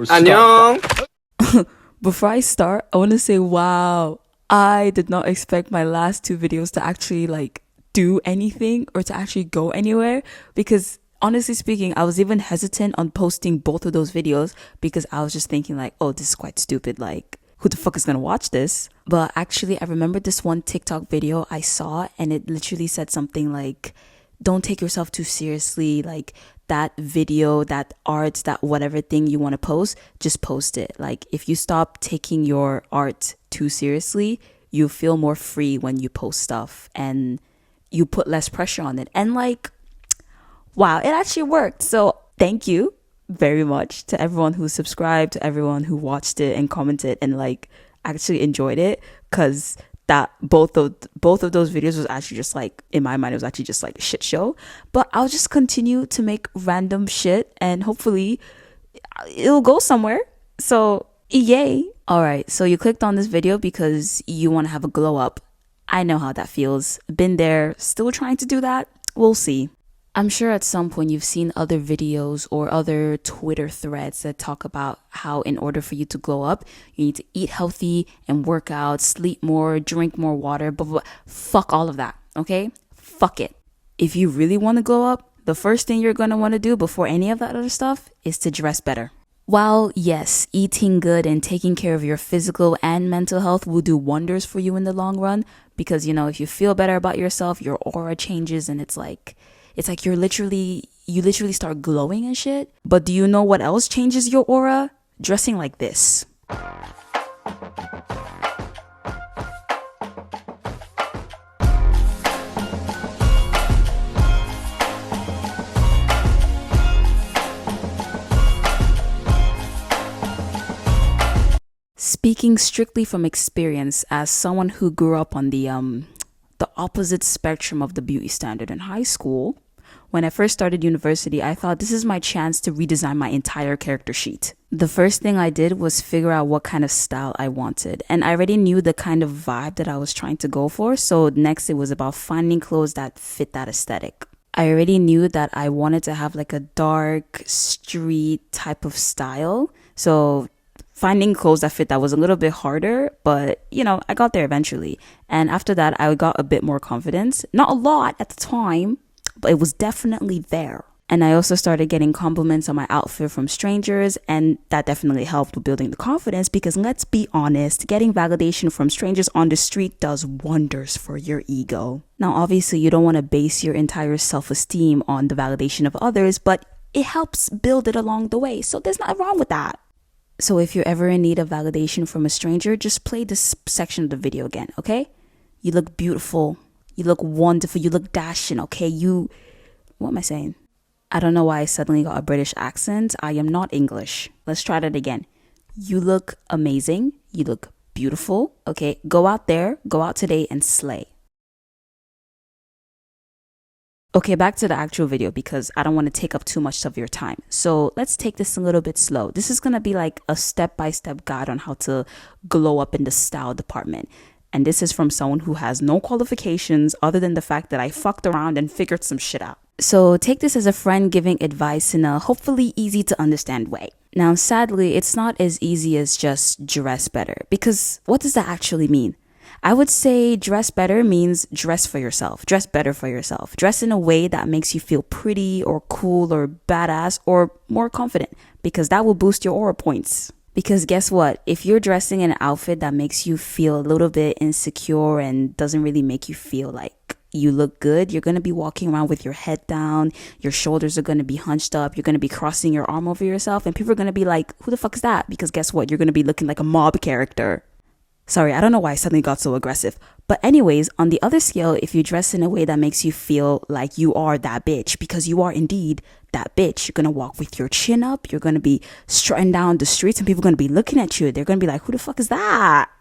안녕. Before I start, I want to say, wow, I did not expect my last two videos to actually do anything or to actually go anywhere because honestly speaking, I was even hesitant on posting both of those videos because I was just thinking like, oh, this is quite stupid. Like, who the fuck is gonna watch this? But actually, I remember this one TikTok video I saw and it literally said something like, don't take yourself too seriously. Like, that video, that art, that whatever thing you want to post, just post it. Like, if you stop taking your art too seriously, you feel more free when you post stuff and you put less pressure on it. And like, wow, it actually worked. So thank you very much to everyone who subscribed, to everyone who watched it and commented and like actually enjoyed it. Cause that both of those videos was actually just like, in my mind, it was actually just like a shit show. But I'll just continue to make random shit and hopefully it'll go somewhere. So yay. All right. So you clicked on this video because you want to have a glow up. I know how that feels. Been there, still trying to do that. We'll see. I'm sure at some point you've seen other videos or other Twitter threads that talk about how in order for you to glow up, you need to eat healthy and work out, sleep more, drink more water, but fuck all of that, okay? Fuck it. If you really want to glow up, the first thing you're going to want to do before any of that other stuff is to dress better. While, yes, eating good and taking care of your physical and mental health will do wonders for you in the long run, because, you know, if you feel better about yourself, your aura changes and it's like you literally start glowing and shit. But do you know what else changes your aura? Dressing like this. Speaking strictly from experience as someone who grew up on the opposite spectrum of the beauty standard in high school, when I first started university, I thought this is my chance to redesign my entire character sheet. The first thing I did was figure out what kind of style I wanted, and I already knew the kind of vibe that I was trying to go for, so next it was about finding clothes that fit that aesthetic. I already knew that I wanted to have like a dark street type of style, so finding clothes that fit that was a little bit harder, but you know, I got there eventually. And after that, I got a bit more confidence. Not a lot at the time, but it was definitely there. And I also started getting compliments on my outfit from strangers, and that definitely helped with building the confidence because let's be honest, getting validation from strangers on the street does wonders for your ego. Now, obviously, you don't want to base your entire self-esteem on the validation of others, but it helps build it along the way. So there's nothing wrong with that. So if you're ever in need of validation from a stranger, just play this section of the video again, okay? You look beautiful. You look wonderful. You look dashing, okay? What am I saying? I don't know why I suddenly got a British accent. I am not English. Let's try that again. You look amazing. You look beautiful, okay? Go out today and slay. Okay, back to the actual video because I don't want to take up too much of your time. So let's take this a little bit slow. This is going to be like a step-by-step guide on how to glow up in the style department. And this is from someone who has no qualifications other than the fact that I fucked around and figured some shit out. So take this as a friend giving advice in a hopefully easy to understand way. Now, sadly, it's not as easy as just dress better because what does that actually mean? I would say dress better means dress for yourself. Dress better for yourself. Dress in a way that makes you feel pretty or cool or badass or more confident because that will boost your aura points. Because guess what? If you're dressing in an outfit that makes you feel a little bit insecure and doesn't really make you feel like you look good, you're going to be walking around with your head down. Your shoulders are going to be hunched up. You're going to be crossing your arm over yourself. And people are going to be like, who the fuck is that? Because guess what? You're going to be looking like a mob character. Sorry, I don't know why I suddenly got so aggressive. But anyways, on the other scale, if you dress in a way that makes you feel like you are that bitch, because you are indeed that bitch, you're going to walk with your chin up. You're going to be strutting down the streets and people are going to be looking at you. They're going to be like, who the fuck is that?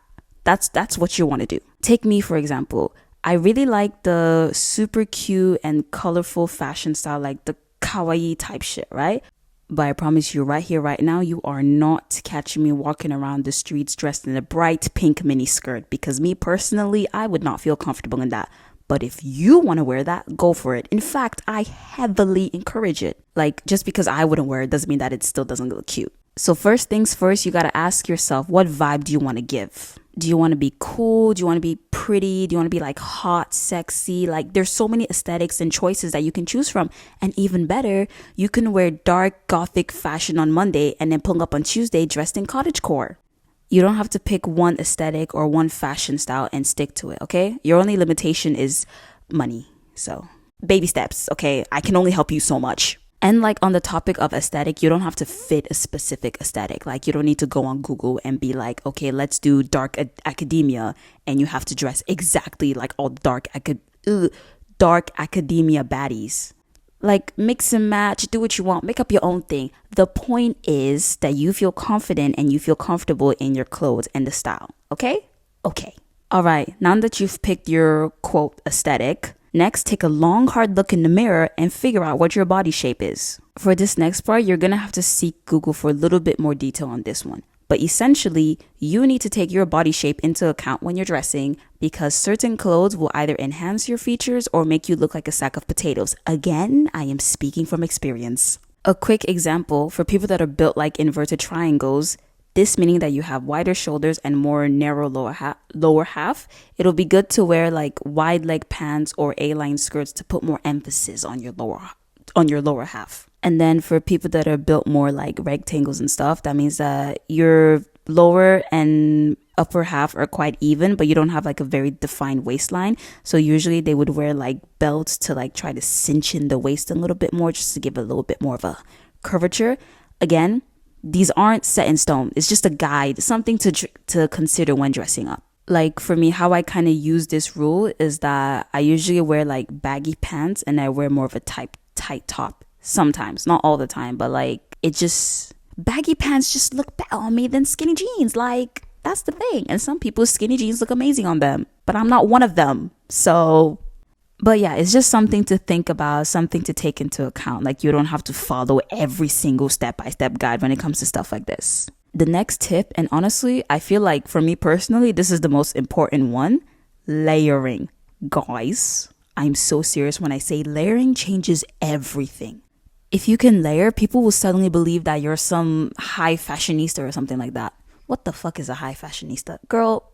That's what you want to do. Take me, for example. I really like the super cute and colorful fashion style, like the kawaii type shit, right? But I promise you right here, right now, you are not catching me walking around the streets dressed in a bright pink mini skirt because me personally, I would not feel comfortable in that. But if you want to wear that, go for it. In fact, I heavily encourage it. Like, just because I wouldn't wear it doesn't mean that it still doesn't look cute. So first things first, you gotta ask yourself, what vibe do you want to give? Do you want to be cool? Do you want to be pretty? Do you want to be like hot, sexy? Like there's so many aesthetics and choices that you can choose from. And even better, you can wear dark gothic fashion on Monday and then pull up on Tuesday dressed in cottagecore. You don't have to pick one aesthetic or one fashion style and stick to it, okay? Your only limitation is money. So baby steps, okay? I can only help you so much. And like on the topic of aesthetic, you don't have to fit a specific aesthetic. Like you don't need to go on Google and be like, okay, let's do dark academia. And you have to dress exactly like all dark academia baddies. Like mix and match, do what you want, make up your own thing. The point is that you feel confident and you feel comfortable in your clothes and the style. Okay? Okay. All right. Now that you've picked your quote aesthetic, next, take a long, hard look in the mirror and figure out what your body shape is. For this next part, you're going to have to seek Google for a little bit more detail on this one. But essentially, you need to take your body shape into account when you're dressing because certain clothes will either enhance your features or make you look like a sack of potatoes. Again, I am speaking from experience. A quick example for people that are built like inverted triangles, this meaning that you have wider shoulders and more narrow lower half, it'll be good to wear like wide leg pants or A-line skirts to put more emphasis on your lower half. And then for people that are built more like rectangles and stuff, that means that your lower and upper half are quite even, but you don't have like a very defined waistline. So usually they would wear like belts to like try to cinch in the waist a little bit more, just to give it a little bit more of a curvature. Again, these aren't set in stone. It's just a guide, something to consider when dressing up. Like for me, how I kind of use this rule is that I usually wear like baggy pants and I wear more of a tight top. Sometimes, not all the time, but like baggy pants just look better on me than skinny jeans. Like that's the thing. And some people's skinny jeans look amazing on them, but I'm not one of them. So, but yeah, it's just something to think about, something to take into account. Like you don't have to follow every single step-by-step guide when it comes to stuff like this. The next tip, and honestly, I feel like for me personally, this is the most important one, layering. Guys, I'm so serious when I say layering changes everything. If you can layer, people will suddenly believe that you're some high fashionista or something like that. What the fuck is a high fashionista? Girl.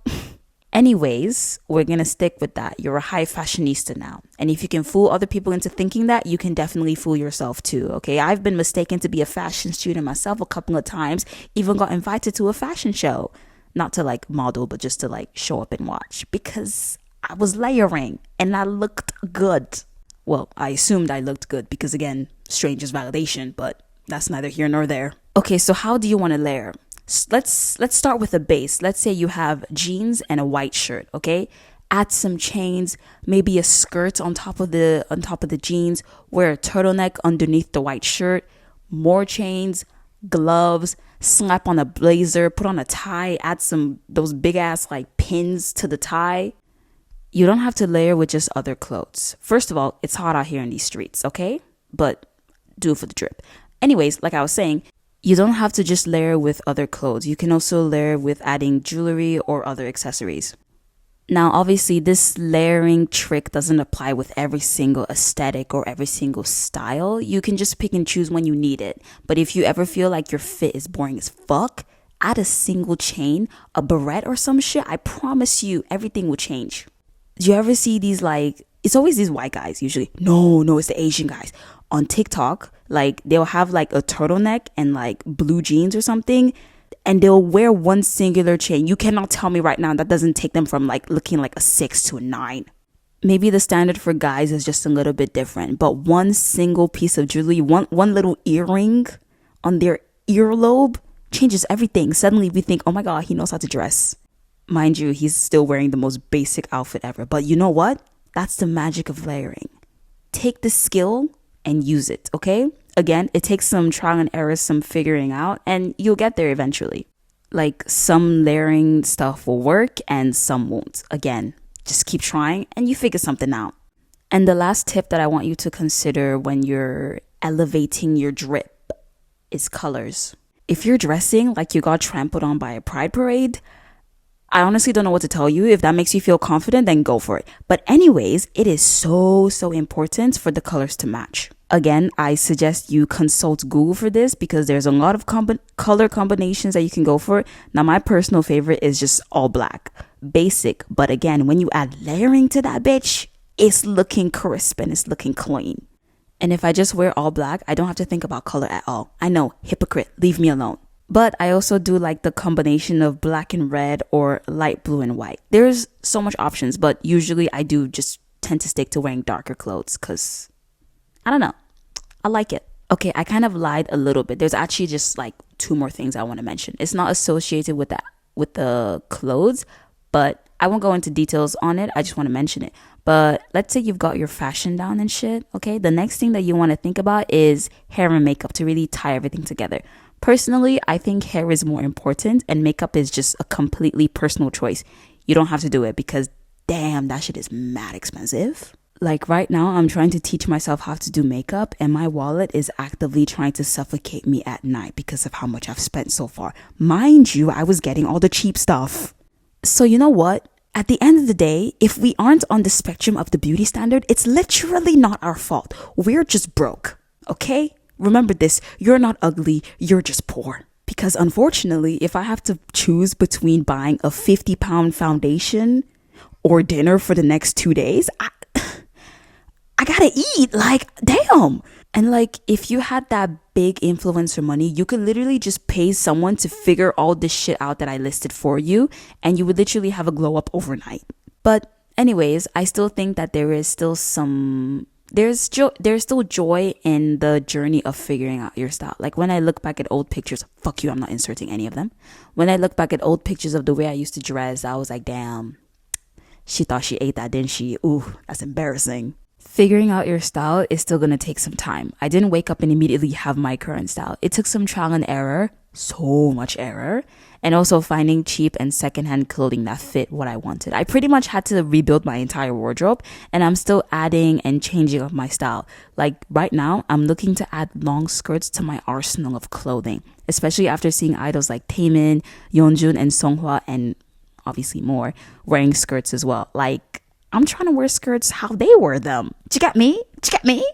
Anyways, we're gonna stick with that. You're a high fashionista now. And if you can fool other people into thinking that, you can definitely fool yourself too, okay? I've been mistaken to be a fashion student myself a couple of times. Even got invited to a fashion show. Not to like model, but just to like show up and watch. Because I was layering and I looked good. Well, I assumed I looked good because again, stranger's validation, but that's neither here nor there. Okay, so how do you want to layer? Let's start with a base. Let's say you have jeans and a white shirt, okay? Add some chains, maybe a skirt on top of the jeans, wear a turtleneck underneath the white shirt, more chains, gloves, slap on a blazer, put on a tie, add some those big ass like pins to the tie. You don't have to layer with just other clothes. First of all, it's hot out here in these streets, okay? But do it for the drip. Anyways, like I was saying, you don't have to just layer with other clothes. You can also layer with adding jewelry or other accessories. Now, obviously, this layering trick doesn't apply with every single aesthetic or every single style. You can just pick and choose when you need it. But if you ever feel like your fit is boring as fuck, add a single chain, a barrette or some shit. I promise you, everything will change. Do you ever see these like, it's always these white guys usually. No, it's the Asian guys. On TikTok, like they'll have like a turtleneck and like blue jeans or something. And they'll wear one singular chain. You cannot tell me right now that doesn't take them from like looking like a 6 to a 9. Maybe the standard for guys is just a little bit different. But one single piece of jewelry, one little earring on their earlobe changes everything. Suddenly we think, oh my God, he knows how to dress. Mind you, he's still wearing the most basic outfit ever. But you know what? That's the magic of layering. Take the skill and use it, okay? Again, it takes some trial and error, some figuring out, and you'll get there eventually. Like some layering stuff will work and some won't. Again, just keep trying and you figure something out. And the last tip that I want you to consider when you're elevating your drip is colors. If you're dressing like you got trampled on by a pride parade, I honestly don't know what to tell you. If that makes you feel confident, then go for it. But anyways, it is so important for the colors to match. Again, I suggest you consult Google for this because there's a lot of color combinations that you can go for. Now, my personal favorite is just all black. Basic. But again, when you add layering to that bitch, it's looking crisp and it's looking clean. And if I just wear all black, I don't have to think about color at all. I know, hypocrite, leave me alone. But I also do like the combination of black and red or light blue and white. There's so much options, but usually I do just tend to stick to wearing darker clothes because I don't know. I like it. Okay, I kind of lied a little bit. There's actually just like 2 more things I want to mention. It's not associated with the clothes, but I won't go into details on it. I just want to mention it. But let's say you've got your fashion down and shit, okay? The next thing that you want to think about is hair and makeup to really tie everything together. Personally, I think hair is more important and makeup is just a completely personal choice. You don't have to do it because damn, that shit is mad expensive. Like right now, I'm trying to teach myself how to do makeup and my wallet is actively trying to suffocate me at night because of how much I've spent so far. Mind you, I was getting all the cheap stuff. So you know what? At the end of the day, if we aren't on the spectrum of the beauty standard, it's literally not our fault. We're just broke, okay? Remember this, you're not ugly, you're just poor. Because unfortunately, if I have to choose between buying a 50-pound foundation or dinner for the next 2 days, I gotta eat, like, damn. And like, if you had that big influencer money, you could literally just pay someone to figure all this shit out that I listed for you, and you would literally have a glow up overnight. But anyways, I still think that there is still there's still joy in the journey of figuring out your style. Like when I look back at old pictures, fuck you, I'm not inserting any of them. When I look back at old pictures of the way I used to dress, I was like, damn, she thought she ate that, didn't she? Ooh, that's embarrassing. Figuring out your style is still going to take some time. I didn't wake up and immediately have my current style. It took some trial and error, so much error, and also finding cheap and secondhand clothing that fit what I wanted. I pretty much had to rebuild my entire wardrobe, and I'm still adding and changing up my style. Like right now, I'm looking to add long skirts to my arsenal of clothing, especially after seeing idols like Taemin, Yeonjun, and Songhwa, and obviously more, wearing skirts as well. Like, I'm trying to wear skirts how they wear them. Do you get me? Do you get me?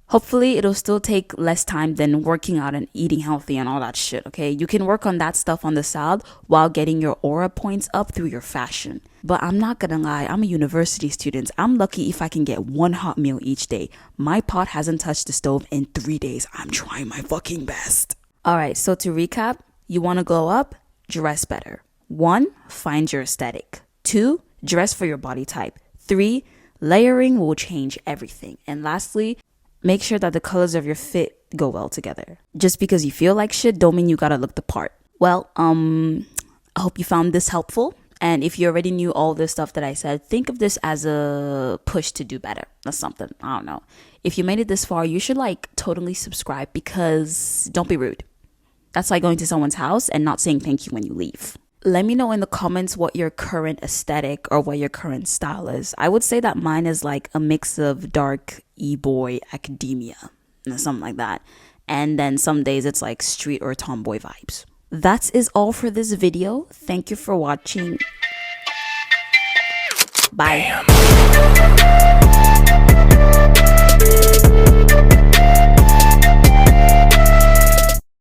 Hopefully, it'll still take less time than working out and eating healthy and all that shit, okay? You can work on that stuff on the side while getting your aura points up through your fashion. But I'm not gonna lie, I'm a university student. I'm lucky if I can get 1 hot meal each day. My pot hasn't touched the stove in 3 days. I'm trying my fucking best. Alright, so to recap, you wanna glow up? Dress better. 1, find your aesthetic. 2, dress for your body type. 3, layering will change everything. And lastly, make sure that the colors of your fit go well together. Just because you feel like shit don't mean you gotta look the part. Well, I hope you found this helpful. And if you already knew all this stuff that I said, think of this as a push to do better. That's something. I don't know. If you made it this far, you should like totally subscribe because don't be rude. That's like going to someone's house and not saying thank you when you leave. Let me know in the comments what your current aesthetic or what your current style is. I would say that mine is like a mix of dark e-boy academia, something like that. And then some days it's like street or tomboy vibes. That is all for this video. Thank you for watching. Bye. Damn.